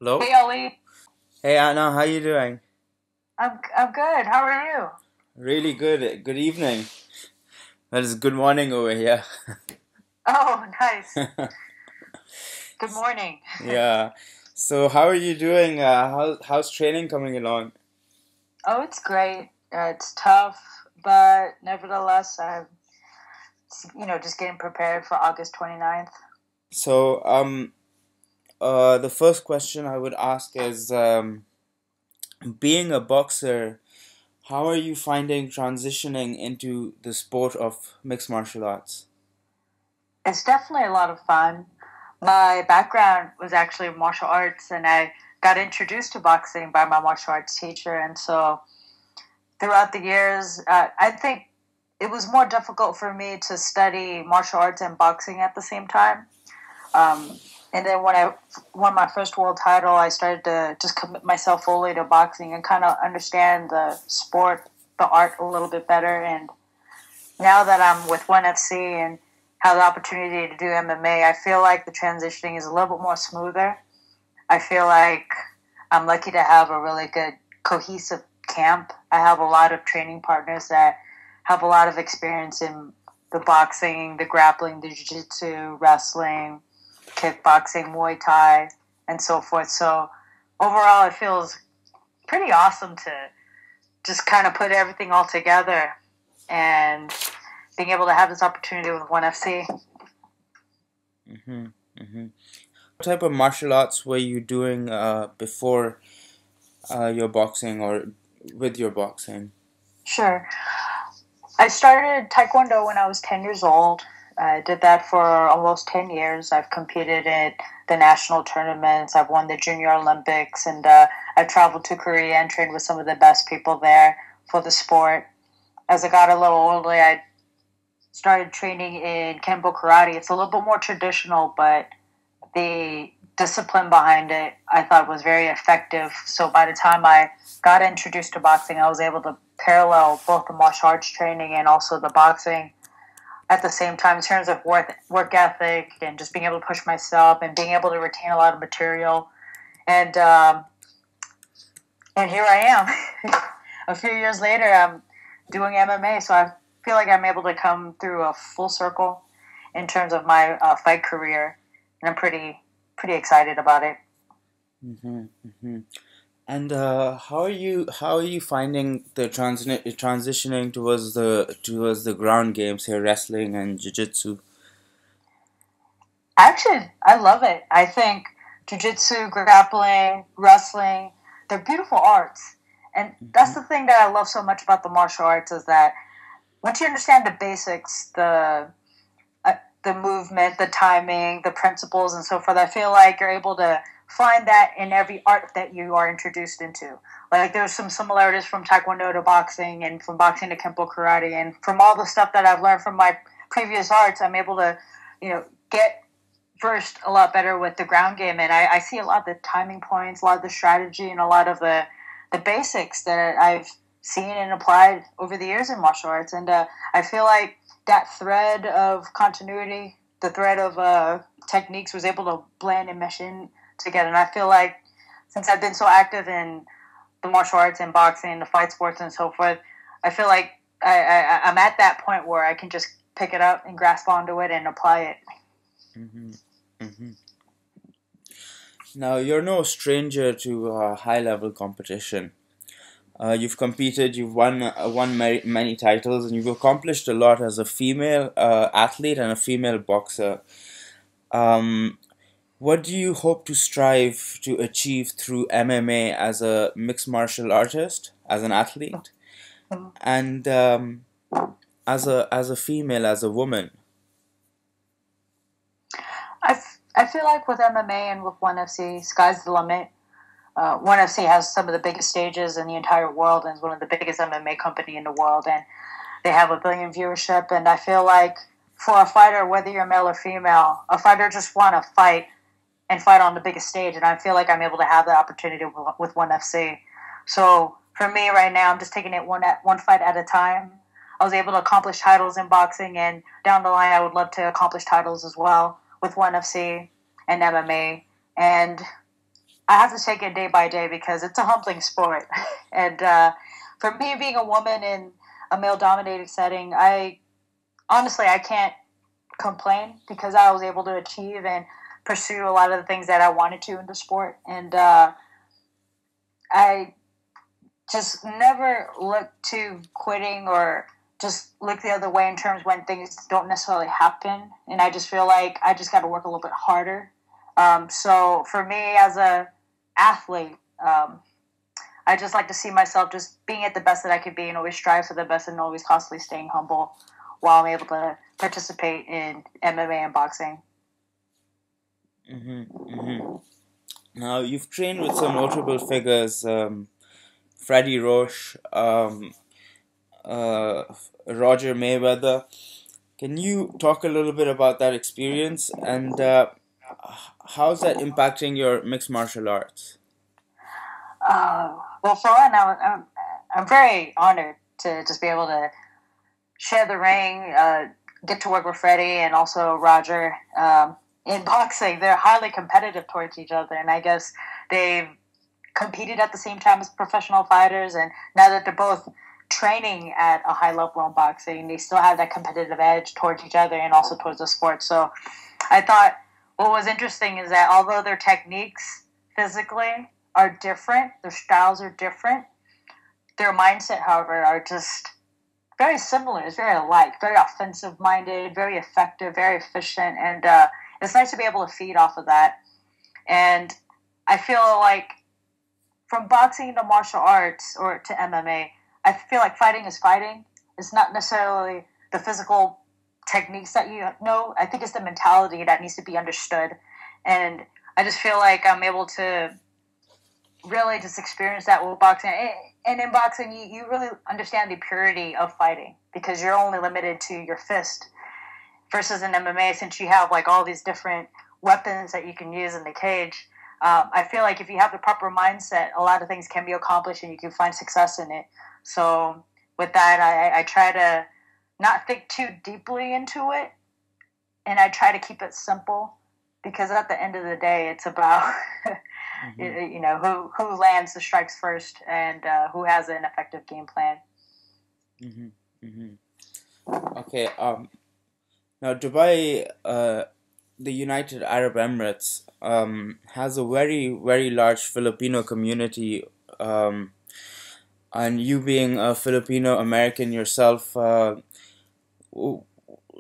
Hello. Hey Ollie, Hey Anna, how you doing? I'm good. How are you? Really good. Good evening. That is good morning over here. Oh, nice. Good morning. Yeah. So how are you doing? How's training coming along? Oh, it's great. It's tough, but nevertheless, I'm just getting prepared for August 29th. So the first question I would ask is, being a boxer, how are you finding transitioning into the sport of mixed martial arts? It's definitely a lot of fun. My background was actually martial arts, and I got introduced to boxing by my martial arts teacher. And so throughout the years, I think it was more difficult for me to study martial arts and boxing at the same time. Um, and then when I won my first world title, I started to just commit myself fully to boxing and kind of understand the sport, the art a little bit better. And now that I'm with ONE FC and have the opportunity to do MMA, I feel like the transitioning is a little bit more smoother. I feel like I'm lucky to have a really good cohesive camp. I have a lot of training partners that have a lot of experience in the boxing, the grappling, the jiu-jitsu, wrestling, kickboxing, Muay Thai, and so forth. So overall, it feels pretty awesome to just kind of put everything all together and being able to have this opportunity with ONE FC. Mm-hmm. Mm-hmm. What type of martial arts were you doing before your boxing or with your boxing? Sure. I started Taekwondo when I was 10 years old. I did that for almost 10 years. I've competed in the national tournaments. I've won the Junior Olympics, and I've traveled to Korea and trained with some of the best people there for the sport. As I got a little older, I started training in Kempo Karate. It's a little bit more traditional, but the discipline behind it I thought was very effective. So by the time I got introduced to boxing, I was able to parallel both the martial arts training and also the boxing at the same time in terms of work ethic and just being able to push myself and being able to retain a lot of material. And and here I am. A few years later, I'm doing MMA, so I feel like I'm able to come through a full circle in terms of my fight career, and I'm pretty excited about it. Mm-hmm. Mm-hmm. And how are you finding the transitioning towards the ground games here, wrestling and jiu-jitsu? Actually, I love it. I think jujitsu, grappling, wrestling, they're beautiful arts. And that's Mm-hmm. the thing that I love so much about the martial arts is that once you understand the basics, uh, the movement, the timing, the principles, and so forth, I feel like you're able to find that in every art that you are introduced into. Like there's some similarities from Taekwondo to boxing, and from boxing to Kempo Karate, and from all the stuff that I've learned from my previous arts, I'm able to, get versed a lot better with the ground game, and I see a lot of the timing points, a lot of the strategy, and a lot of the basics that I've seen and applied over the years in martial arts. And I feel like that thread of continuity, the thread of techniques, was able to blend and mesh in together. And I feel like since I've been so active in the martial arts and boxing, the fight sports, and so forth, I feel like I'm at that point where I can just pick it up and grasp onto it and apply it. Mm-hmm. Mm-hmm. Now you're no stranger to high-level competition. You've competed, you've won many titles, and you've accomplished a lot as a female athlete and a female boxer. Um, what do you hope to strive to achieve through MMA as a mixed martial artist, as an athlete, and as a female, as a woman? I feel like with MMA and with ONE FC, sky's the limit. ONE FC has some of the biggest stages in the entire world and is one of the biggest MMA company in the world, and they have a billion viewership. And I feel like for a fighter, whether you're male or female, a fighter just want to fight and fight on the biggest stage. And I feel like I'm able to have that opportunity with ONE FC. So for me right now, I'm just taking it one fight at a time. I was able to accomplish titles in boxing, and down the line, I would love to accomplish titles as well with ONE FC and MMA. And I have to take it day by day because it's a humbling sport. And for me, being a woman in a male-dominated setting, I can't complain because I was able to achieve and pursue a lot of the things that I wanted to in the sport. And I just never look to quitting or just look the other way in terms when things don't necessarily happen. And I just feel like I just got to work a little bit harder. So for me as a athlete, I just like to see myself just being at the best that I could be and always strive for the best and always constantly staying humble while I'm able to participate in MMA and boxing. Now, you've trained with some notable figures, Freddie Roche, Roger Mayweather. Can you talk a little bit about that experience and how's that impacting your mixed martial arts? Well, for one, I'm very honored to just be able to share the ring, get to work with Freddie and also Roger. In boxing, they're highly competitive towards each other, and I guess they've competed at the same time as professional fighters, and now that they're both training at a high level in boxing, they still have that competitive edge towards each other and also towards the sport. So I thought what was interesting is that although their techniques physically are different, their styles are different, their mindset, however, are just very similar. It's very alike, very offensive minded, very effective, very efficient, and it's nice to be able to feed off of that. And I feel like from boxing to martial arts or to MMA, I feel like fighting is fighting. It's not necessarily the physical techniques that you know. I think it's the mentality that needs to be understood. And I just feel like I'm able to really just experience that with boxing. And in boxing, you really understand the purity of fighting because you're only limited to your fist. Versus in MMA, since you have like all these different weapons that you can use in the cage, I feel like if you have the proper mindset, a lot of things can be accomplished and you can find success in it. So with that, I try to not think too deeply into it, and I try to keep it simple because at the end of the day, it's about you know who lands the strikes first and who has an effective game plan. Okay. Now, Dubai, the United Arab Emirates, has a very, very large Filipino community. And you being a Filipino American yourself,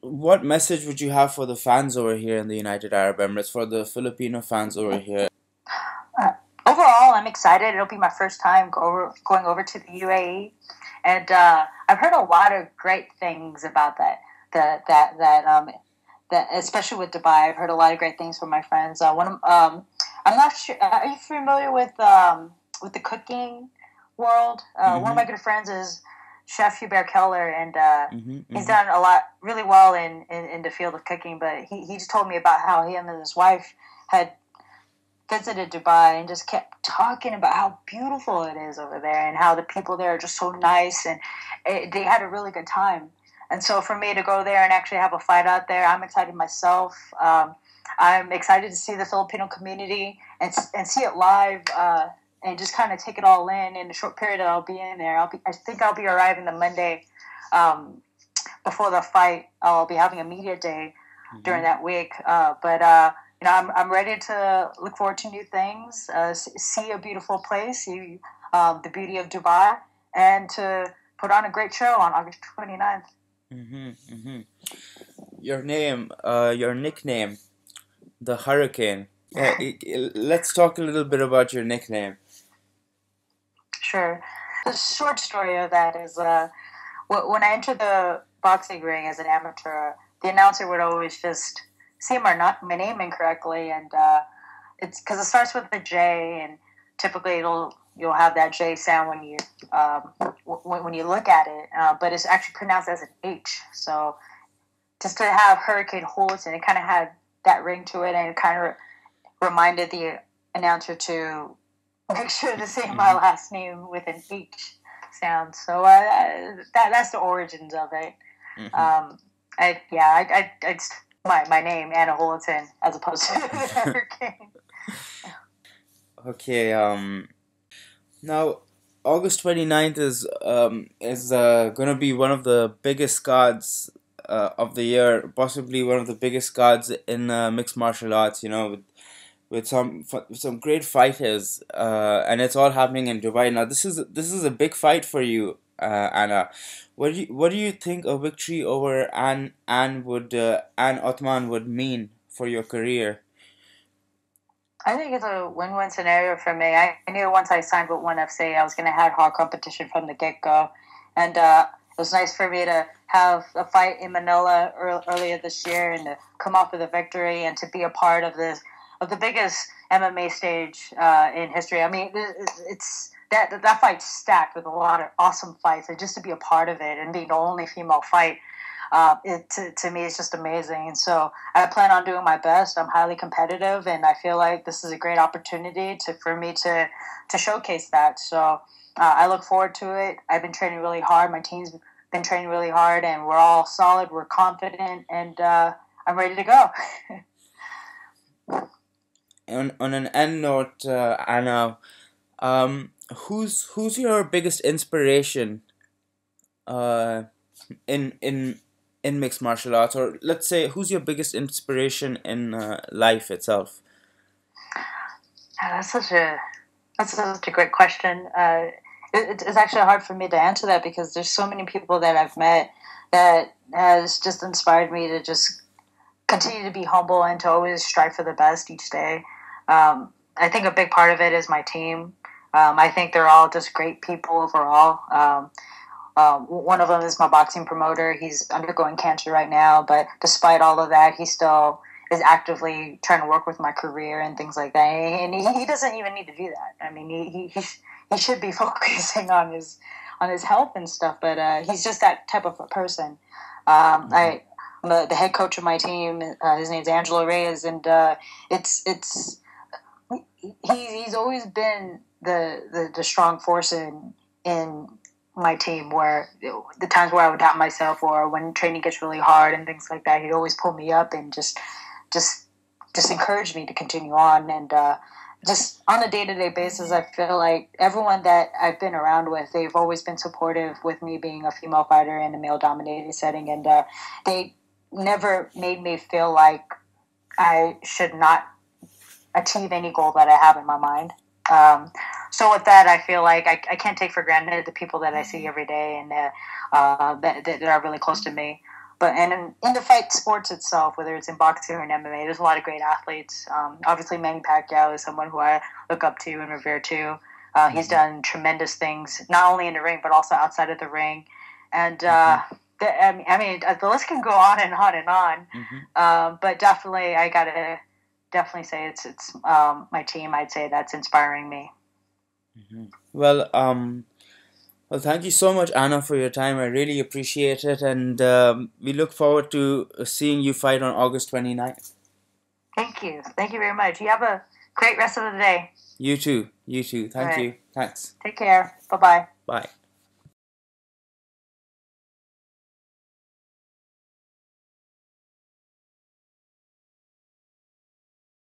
what message would you have for the fans over here in the United Arab Emirates, for the Filipino fans over here? Overall, I'm excited. It'll be my first time going over to the UAE, and I've heard a lot of great things about that especially with Dubai. I've heard a lot of great things from my friends. I'm not sure. Are you familiar with the cooking world? One of my good friends is Chef Hubert Keller, and he's done a lot, really well in the field of cooking. But he just told me about how him and his wife had visited Dubai and just kept talking about how beautiful it is over there and how the people there are just so nice, and they had a really good time. And so for me to go there and actually have a fight out there, I'm excited myself. I'm excited to see the Filipino community and see it live and just kind of take it all in the short period that I'll be in there. I think I'll be arriving the Monday before the fight. I'll be having a media day during that week. But I'm ready to look forward to new things, see a beautiful place, see the beauty of Dubai, and to put on a great show on August 29th. Your name, your nickname, the Hurricane. Let's talk a little bit about your nickname. Sure. The short story of that is when I entered the boxing ring as an amateur, the announcer would always just say my name incorrectly, and it's because it starts with a J, and typically you'll have that J sound when you look at it, but it's actually pronounced as an H. So just to have Hurricane Julaton, it kind of had that ring to it, and it kind of reminded the announcer to make sure to say my last name with an H sound. So that's the origins of it. It's my name, Ana Hurricane, as opposed to the Hurricane. Okay. Now, August 29th is gonna be one of the biggest cards of the year, possibly one of the biggest cards in mixed martial arts. You know, with some great fighters, and it's all happening in Dubai. Now, this is a big fight for you, Anna. What do you think a victory over Anne Othman would mean for your career? I think it's a win-win scenario for me. I knew once I signed with ONE FC, I was going to have hard competition from the get-go, and it was nice for me to have a fight in Manila earlier this year and to come off with a victory and to be a part of the biggest MMA stage in history. I mean, it's that fight's stacked with a lot of awesome fights, and just to be a part of it and being the only female fight to me, it's just amazing. And so I plan on doing my best. I'm highly competitive, and I feel like this is a great opportunity for me to showcase that. So I look forward to it. I've been training really hard. My team's been training really hard, and we're all solid. We're confident, and I'm ready to go. On an end note, Anna, who's your biggest inspiration uh, in in mixed martial arts, or let's say, who's your biggest inspiration in life itself? That's such a great question. It's actually hard for me to answer that because there's so many people that I've met that has just inspired me to just continue to be humble and to always strive for the best each day. I think a big part of it is my team. I think they're all just great people overall. One of them is my boxing promoter. He's undergoing cancer right now, but despite all of that, he still is actively trying to work with my career and things like that. And he doesn't even need to do that. I mean, he should be focusing on his health and stuff, but he's just that type of a person. I'm the head coach of my team. His name's Angelo Reyes, and he's always been the strong force in my team, where the times where I would doubt myself or when training gets really hard and things like that, he'd always pull me up and just encourage me to continue on. And just on a day-to-day basis, I feel like everyone that I've been around with, they've always been supportive with me being a female fighter in a male-dominated setting, and they never made me feel like I should not achieve any goal that I have in my mind. So with that, I feel like I can't take for granted the people that I see every day and that are really close to me. But and in the fight sports itself, whether it's in boxing or in MMA, there's a lot of great athletes. Obviously, Manny Pacquiao is someone who I look up to and revere too. He's done tremendous things, not only in the ring but also outside of the ring. And I mean, the list can go on and on and on. But definitely, I gotta definitely say it's my team. I'd say that's inspiring me. Well, well, thank you so much, Anna, for your time. I really appreciate it, and we look forward to seeing you fight on August 29th. Thank you. Thank you very much. You have a great rest of the day. You too. You too. All Thank right. you. Thanks. Take care. Bye-bye. Bye.